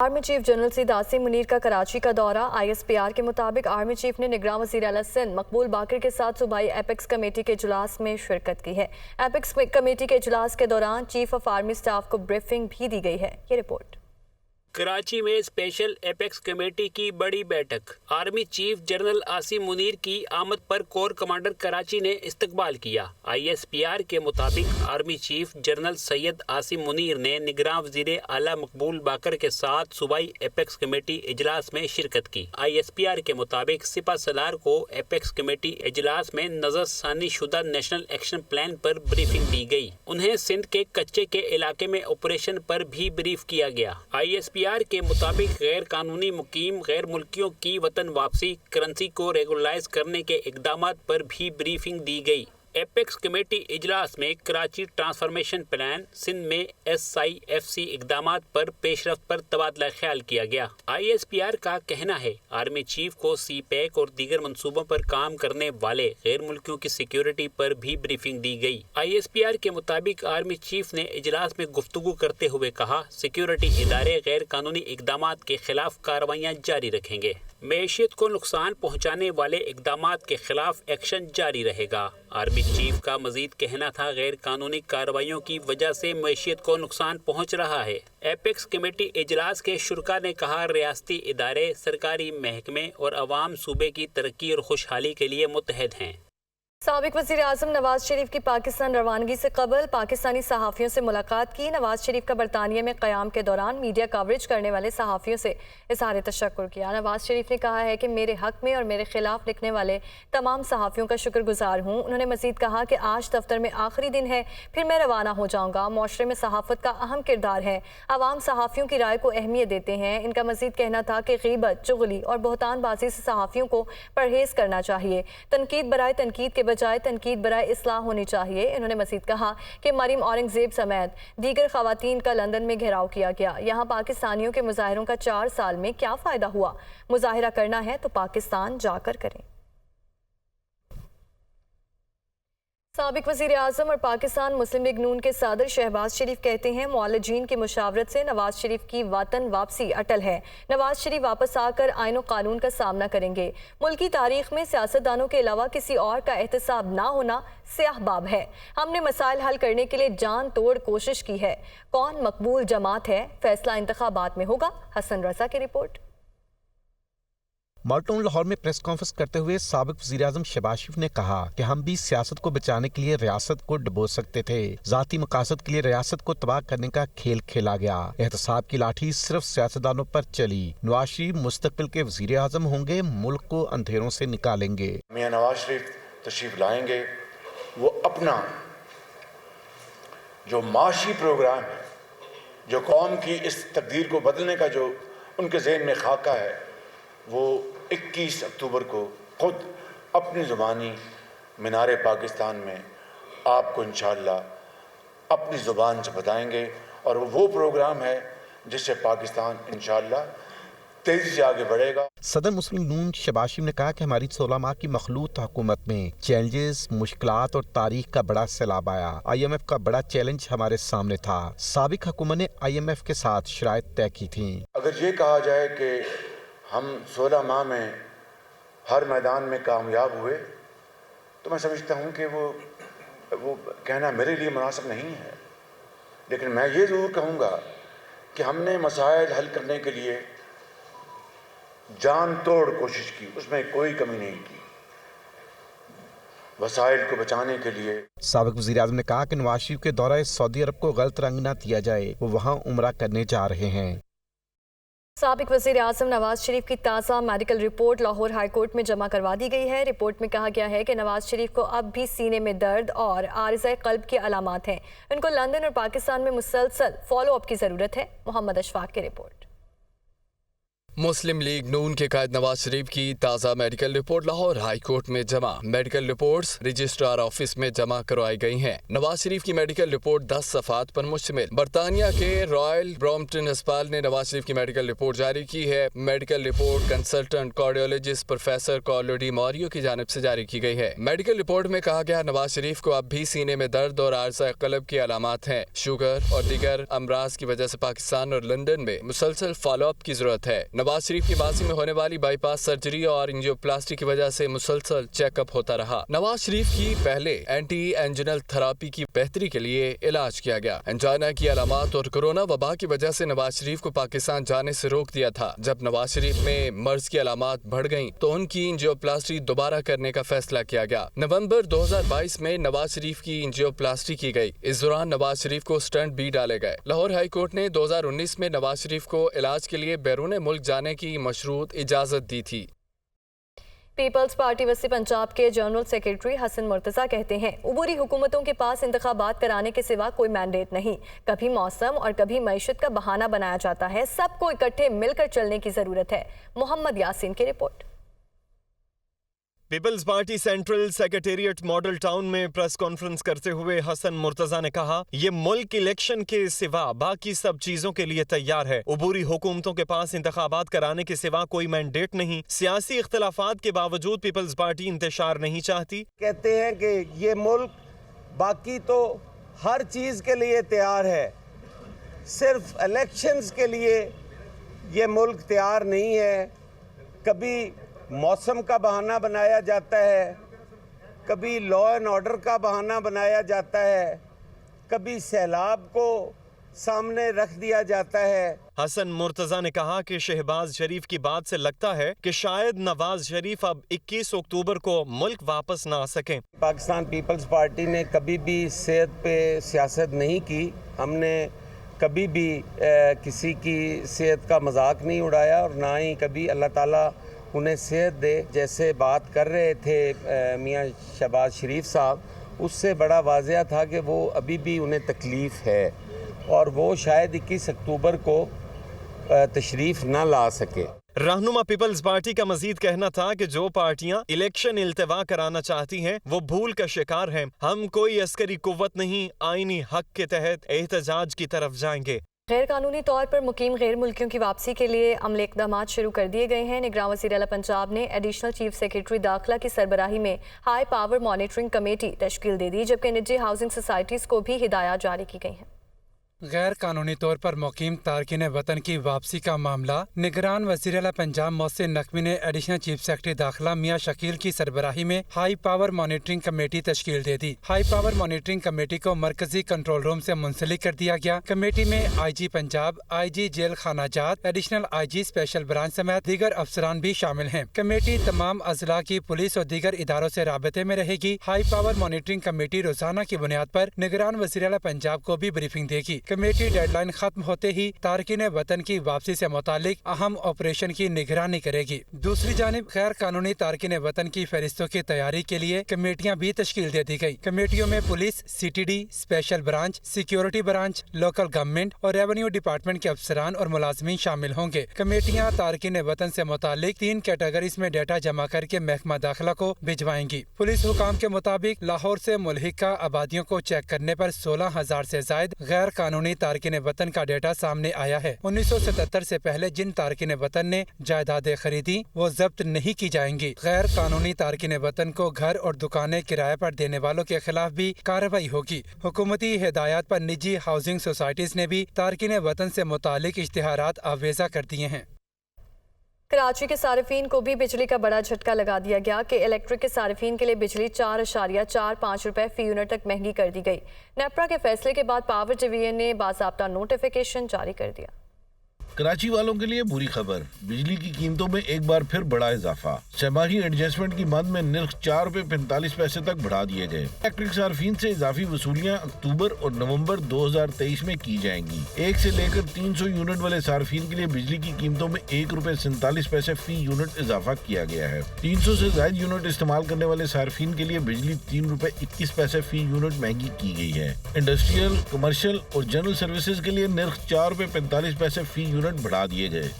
Army chief general Saeed Asim Munir का कराची का दौरा। ISPR के मुताबिक आर्मी चीफ ने निगरान वज़ीर आला सिंध मकबूल बाकर के साथ सूबाई एपेक्स कमेटी के इजलास में शिरकत की है। एपेक्स कमेटी के इजलास के दौरान चीफ ऑफ आर्मी स्टाफ को ब्रीफिंग भी दी गई है। ये रिपोर्ट। कराची में स्पेशल एपेक्स कमेटी की बड़ी बैठक। Army chief general Asim Munir की आमद पर कोर कमांडर कराची ने इस्तकबाल किया। ISPR के मुताबिक army chief general Syed Asim Munir ने निगरान वज़ीर आला मकबूल बाकर के साथ सूबाई एपेक्स कमेटी इजलास में शिरकत की। ISPR के मुताबिक सिपा सलार को एपेक्स कमेटी इजलास में नजरसानी शुदा नेशनल एक्शन प्लान पर ब्रीफिंग दी गई। उन्हें सिंध के कच्चे के इलाके में ऑपरेशन पर भी ब्रीफ किया गया। ISPR के मुताबिक गैर कानूनी मुकीम गैर मुल्कियों की वतन वापसी, करेंसी को रेगुलराइज करने के इकदामात पर भी ब्रीफिंग दी गई। एपेक्स कमेटी इजलास में कराची ट्रांसफॉर्मेशन प्लान, सिंध में SIFC इकदामात पर पेशरफ्त पर तबादला ख्याल किया गया। ISPR का कहना है आर्मी चीफ को CPEC और दीगर मंसूबों पर काम करने वाले गैर मुल्कियों की सिक्योरिटी पर भी ब्रीफिंग दी गई। ISPR के मुताबिक आर्मी चीफ ने इजलास में गुफ्तगू करते हुए कहा, सिक्योरिटी इदारे गैर कानूनी इकदामात के खिलाफ कार्रवाइयाँ जारी रखेंगे। मैशियत को नुकसान पहुँचाने वाले इकदामात के खिलाफ एक्शन जारी रहेगा। आर्मी चीफ का मजीद कहना था, गैर कानूनी कार्रवाइयों की वजह से मैशियत को नुकसान पहुँच रहा है। एपेक्स कमेटी इजलास के शुरका ने कहा, रियासती इदारे, सरकारी महकमे और अवाम सूबे की तरक्की और खुशहाली के लिए मुत्तहद हैं। साबिक वज़ीर आज़म नवाज शरीफ की पाकिस्तान रवानगी से कबल पाकिस्तानी सहाफ़ियों से मुलाकात की। नवाज शरीफ का बरतानिया में क़याम के दौरान मीडिया कवरेज करने वाले सहाफ़ियों से इज़हार तशक्कुर किया। नवाज शरीफ ने कहा है कि मेरे हक़ में और मेरे खिलाफ लिखने वाले तमाम सहाफ़ियों का शुक्रगुजार हूँ। उन्होंने मज़ीद कहा कि आज दफ्तर में आखिरी दिन है, फिर मैं रवाना हो जाऊँगा। मुआशरे में सहाफ़त का अहम किरदार है, आवाम सहाफ़ियों की राय को अहमियत देते हैं। इनका मज़ीद कहना था कि ग़ीबत, चुगली और बहतानबाजी से सहाफ़ियों को परहेज़ करना चाहिए। तनकीद बराए तनकीद के बजाय तनकीद बराए इस्लाह होनी चाहिए। इन्होंने मज़ीद कहा कि मरीम औरंगज़ेब समेत दीगर ख़वातीन का लंदन में घेराव किया गया। यहाँ पाकिस्तानियों के मुजाहिरों का 4 साल में क्या फ़ायदा हुआ? मुजाहिरा करना है तो पाकिस्तान जाकर करें। साबिक वज़ीर आज़म और पाकिस्तान मुस्लिम लीग नून के सदर शहबाज शरीफ कहते हैं, मुआलजीन की मुशावरत से नवाज शरीफ की वतन वापसी अटल है। नवाज शरीफ वापस आकर आइन और कानून का सामना करेंगे। मुल्की तारीख में सियासतदानों के अलावा किसी और का एहतसाब ना होना स्याह बाब है। हमने मसाइल हल करने के लिए जान तोड़ कोशिश की है। कौन मकबूल जमात है, फैसला इंतखाबात में होगा। हसन रजा की रिपोर्ट। माल्टन लाहौर में प्रेस कॉन्फ्रेंस करते हुए साबिक वज़ीर आज़म शहबाज शरीफ ने कहा कि हम भी सियासत को बचाने के लिए रियासत को डुबो सकते थे। जाती मकासद के लिए रियासत को तबाह करने का खेल खेला गया। एहतसाब की लाठी सिर्फ सियासतदानों पर चली। नवाज शरीफ मुस्तकबिल के वज़ीर आज़म होंगे, मुल्क को अंधेरों से निकालेंगे। मियां नवाज शरीफ तशरीफ लाएंगे, वो अपना जो माशी प्रोग्राम है, जो कौम की इस तकदीर को बदलने का जो उनके ज़हन में खाका है, वो 21 अक्टूबर को खुद अपनी ज़ुबानी मीनारे पाकिस्तान में आपको इंशाअल्लाह अपनी ज़ुबान से बताएंगे। और वो प्रोग्राम है जिससे पाकिस्तान इंशाअल्लाह तेज़ी से आगे बढ़ेगा। सदर मुस्लिम नून शहबाज शरीफ ने कहा कि हमारी 16 माह की मखलूत हुकूमत में चैलेंजेस, मुश्किलात और तारीख का बड़ा सैलाब आया। IMF का बड़ा चैलेंज हमारे सामने था। साबिक हुकूमत ने IMF के साथ शराइत तय की थी। अगर ये कहा जाए कि हम 16 माह में हर मैदान में कामयाब हुए, तो मैं समझता हूँ कि वो कहना मेरे लिए मुनासिब नहीं है। लेकिन मैं ये ज़रूर कहूँगा कि हमने मसाइल हल करने के लिए जान तोड़ कोशिश की, उसमें कोई कमी नहीं की। वसाइल को बचाने के लिए साबिक वज़ीर आज़म ने कहा कि नवाज शरीफ के दौरा सऊदी अरब को गलत रंग न दिया जाए, वो वहाँ उम्रा करने जा रहे हैं। साबिक वज़ीर आज़म नवाज शरीफ की ताज़ा medical report Lahore high court में जमा करवा दी गई है। रिपोर्ट में कहा गया है कि नवाज शरीफ को अब भी सीने में दर्द और आरिज़ाए क़ल्ब की अलामात हैं। उनको लंदन और पाकिस्तान में मुसलसल फॉलो अप की ज़रूरत है। मोहम्मद अशफाक की रिपोर्ट। मुस्लिम लीग नून के कायद नवाज शरीफ की ताज़ा medical report Lahore high court में जमा। मेडिकल रिपोर्ट्स रजिस्ट्रार ऑफिस में जमा करवाई गई हैं। नवाज शरीफ की मेडिकल रिपोर्ट 10 सफ़ात पर मुश्तमिल। बरतानिया के रॉयल ब्रॉम्पटन अस्पताल ने नवाज शरीफ की मेडिकल रिपोर्ट जारी की है। Medical report consultant cardiologist professor Carlo Di Mario की जानिब से जारी की गई है। मेडिकल रिपोर्ट में कहा गया नवाज शरीफ को अब भी सीने में दर्द और आर्ज़ा क़ल्ब की अलामात हैं। शुगर और दीगर अमराज की वजह से पाकिस्तान और लंदन में मुसलसल फॉलोअप की जरूरत है। नवाज शरीफ की बासी में होने वाली बाईपास सर्जरी और एंजियोप्लास्टी की वजह से मुसलसल चेकअप होता रहा। नवाज शरीफ की पहले एंटी एंजिनल थेरापी की बेहतरी के लिए इलाज किया गया। एंजाइना की अलामात और कोरोना वबा की वजह से नवाज शरीफ को पाकिस्तान जाने से रोक दिया था। जब नवाज शरीफ में मर्ज की अलामात बढ़ गईं तो उनकी एंजियोप्लास्टी दोबारा करने का फैसला किया गया। नवंबर 2022 में नवाज शरीफ की एंजियोप्लास्टी की गई। इस दौरान नवाज शरीफ को स्टंट भी डाले गए। लाहौर हाई कोर्ट ने 2019 में नवाज शरीफ को इलाज के लिए बैरून मुल्क जाने की मशरूत इजाजत दी थी। पीपल्स पार्टी वसी पंजाब के जनरल सेक्रेटरी हसन मुर्तज़ा कहते हैं उबूरी हुकूमतों के पास इंतखाबात कराने के सिवा कोई मैंडेट नहीं। कभी मौसम और कभी मईशत का बहाना बनाया जाता है। सबको इकट्ठे मिलकर चलने की जरूरत है। मोहम्मद यासीन की report. Peoples Party central secretariat Model Town में प्रेस कॉन्फ्रेंस करते हुए हसन मुर्तज़ा ने कहा ये मुल्क इलेक्शन के सिवा बाकी सब चीजों के लिए तैयार है। उबूरी हुकूमतों के पास इंतखाबात कराने के सिवा कोई मैंडेट नहीं। सियासी इख्तलाफात के बावजूद पीपल्स पार्टी इंतशार नहीं चाहती। कहते हैं कि ये मुल्क बाकी तो हर चीज के लिए तैयार है, सिर्फ इलेक्शंस के लिए ये मुल्क तैयार नहीं है। कभी मौसम का बहाना बनाया जाता है, कभी लॉ एंड ऑर्डर का बहाना बनाया जाता है, कभी सैलाब को सामने रख दिया जाता है। हसन मुर्तज़ा ने कहा कि शहबाज शरीफ की बात से लगता है कि शायद नवाज शरीफ अब 21 अक्टूबर को मुल्क वापस ना आ सकें। पाकिस्तान पीपल्स पार्टी ने कभी भी सेहत पे सियासत नहीं की। हमने कभी भी किसी की सेहत का मजाक नहीं उड़ाया और ना ही कभी अल्लाह ताला उन्हें सेहत दे। जैसे बात कर रहे थे मियाँ शहबाज शरीफ साहब, उससे बड़ा वाज़िया था कि वो अभी भी उन्हें तकलीफ़ है और वो शायद 21 अक्टूबर को तशरीफ़ ना ला सके। रहनुमा पीपल्स पार्टी का मजीद कहना था कि जो पार्टियां इलेक्शन इल्तवा कराना चाहती हैं वो भूल का शिकार हैं। हम कोई अस्करी कुव्वत नहीं, आईनी हक के तहत एहतजाज की तरफ जाएंगे। गैर कानूनी तौर पर मुकीम गैर मुल्कियों की वापसी के लिए अमले इक़दाम शुरू कर दिए गए हैं। निगरान वज़ीर आला पंजाब ने एडिशनल चीफ सेक्रेटरी दाखिला की सरबराही में हाई पावर मॉनिटरिंग कमेटी तश्कील दे दी, जबकि निजी हाउसिंग सोसाइटीज़ को भी हिदायत जारी की गई हैं। गैर कानूनी तौर पर मुकीम तारकिन वतन की वापसी का मामला निगरान वज़ीर आला पंजाब मोहसिन नकवी ने एडिशनल चीफ सेक्रेटरी दाखिला मियाँ शकील की सरबराही में हाई पावर मॉनिटरिंग कमेटी तश्कील दे दी। हाई पावर मॉनिटरिंग कमेटी को मरकजी कंट्रोल रूम से मुंसलिक कर दिया गया। कमेटी में IG पंजाब, IG जेल खानाजात, एडिशनल IG स्पेशल ब्रांच समेत दीगर अफसरान भी शामिल हैं। कमेटी तमाम अजला की पुलिस और दीगर इदारों से राबते में रहेगी। हाई पावर मॉनिटरिंग कमेटी रोजाना की बुनियाद पर निगरान वज़ीर आला पंजाब को भी ब्रीफिंग देगी। कमेटी डेडलाइन खत्म होते ही तारकिन वतन की वापसी से मुतालिक अहम ऑपरेशन की निगरानी करेगी। दूसरी जानिब गैर कानूनी तारकिन वतन की फहरिस्तों की तैयारी के लिए कमेटियां भी तश्कील दे दी गई। कमेटियों में police, CTD, special branch, security branch, local government और रेवेन्यू डिपार्टमेंट के अफसरान और मुलाजमीन शामिल होंगे। कमेटियां तारकिन वतन से मुतालिक 3 कैटेगरीज में डाटा जमा करके महकमा दाखिला को भिजवाएंगी। पुलिस हुकाम के मुताबिक लाहौर से मुल्हिका आबादियों को चेक करने पर 16,000 से जायद गैर कानूनी तारकिन वतन का डेटा सामने आया है। 1977 से पहले जिन तारकिन वतन ने जायदादें खरीदी वो जब्त नहीं की जाएंगी। गैर कानूनी तारकिन वतन को घर और दुकानें किराए पर देने वालों के खिलाफ भी कार्रवाई होगी। हुकूमती हिदायत पर निजी हाउसिंग सोसाइटीज ने भी तारकिन वतन से मुतालिक इश्तिहारात आवेजा कर दिए हैं। कराची के सारिफीन को भी बिजली का बड़ा झटका लगा दिया गया कि इलेक्ट्रिक के सारिफीन के लिए बिजली 4.45 रुपए फी यूनिट तक महंगी कर दी गई। नेपरा के फैसले के बाद पावर डिवीजन ने बाज़ाब्ता नोटिफिकेशन जारी कर दिया। कराची वालों के लिए बुरी खबर, बिजली की कीमतों में एक बार फिर बड़ा इजाफा। छमाही एडजस्टमेंट की मद में निर्ख 4 रुपए 45 पैसे तक बढ़ा दिए गए। इलेक्ट्रिक सार्फिन से इजाफी वसूलियाँ अक्टूबर और नवंबर 2023 में की जाएंगी। 1 से लेकर 300 यूनिट वाले सार्फिन के लिए बिजली की कीमतों में 1 रुपए 47 पैसे फी यूनिट इजाफा किया गया है। 300 से ज्यादा यूनिट इस्तेमाल करने वाले सार्फिन के लिए बिजली 3 रुपए 21 पैसे फी यूनिट महंगी की गई है। इंडस्ट्रियल, कमर्शियल और जनरल सर्विसेज के लिए निर्ख 4 रुपए 45 पैसे फी यूनिट बढ़ा दिए गए।